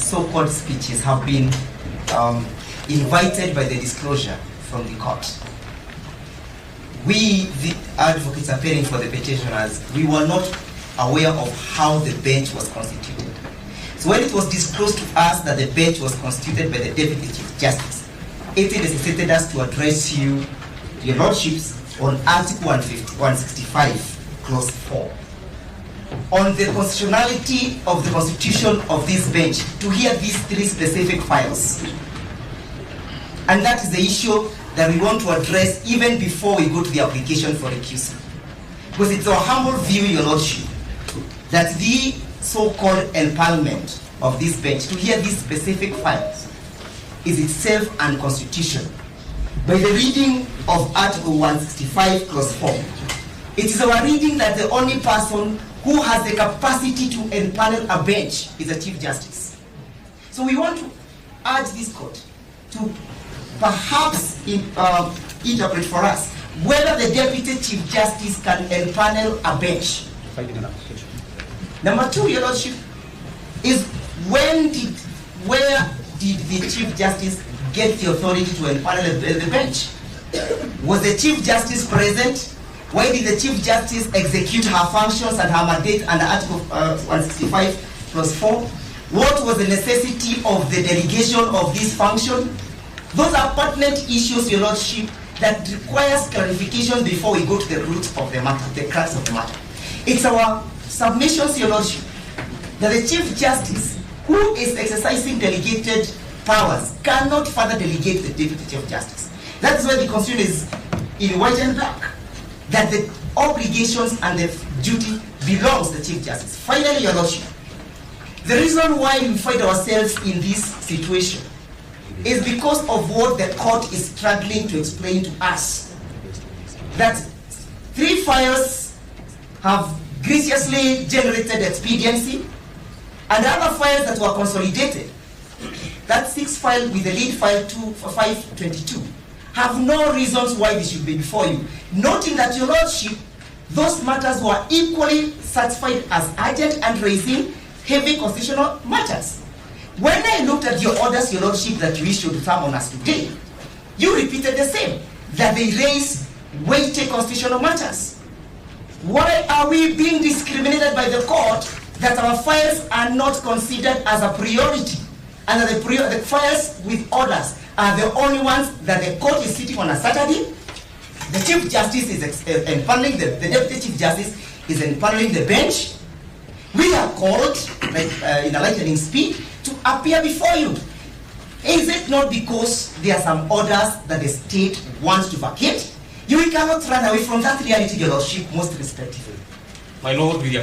so-called speeches have been invited by the disclosure from the court. We, the advocates appearing for the petitioners, we were not aware of how the bench was constituted. So when it was disclosed to us that the bench was constituted by the Deputy Chief Justice, it necessitated us to address you, your lordships, on Article 165, Clause 4, on the constitutionality of the constitution of this bench, to hear these 3 specific files. And that is the issue that we want to address even before we go to the application for recusal. Because it's our humble view, your lordship, that the so-called empowerment of this bench to hear these specific files is itself unconstitutional. By the reading of Article 165, Clause 4, it is our reading that the only person who has the capacity to empanel a bench is a Chief Justice. So we want to urge this court to perhaps interpret for us whether the Deputy Chief Justice can empanel a bench. Number 2, your lordship, is where did the Chief Justice get the authority to empanel the bench? Was the Chief Justice present? Why did the Chief Justice execute her functions and her mandate under Article 165 Clause 4? What was the necessity of the delegation of this function? Those are pertinent issues, your lordship, that requires clarification before we go to the root of the matter, the crux of the matter. It's our submissions, your lordship, that the Chief Justice, who is exercising delegated powers, cannot further delegate the Deputy Chief Justice. That is why the Constitution is in white and black, that the obligations and the duty belongs to the Chief Justice. Finally, your lordship, the reason why we find ourselves in this situation is because of what the court is struggling to explain to us. That 3 files have graciously generated expediency, and other files that were consolidated, that 6 file with the lead file 522, have no reasons why they should be before you. Noting that, your lordship, those matters were equally certified as urgent and raising heavy constitutional matters. When I looked at your orders, your lordship, that you issued to summon us today, you repeated the same, that they raise weighty constitutional matters. Why are we being discriminated by the court that our files are not considered as a priority, and that the files with orders are the only ones that the court is sitting on a Saturday? The Chief Justice is empaneling, the Deputy Chief Justice is empaneling the bench. We are called, in a lightning speed, to appear before you. Is it not because there are some orders that the state wants to vacate? You cannot run away from that reality, your lordship, most respectfully. My lord, with your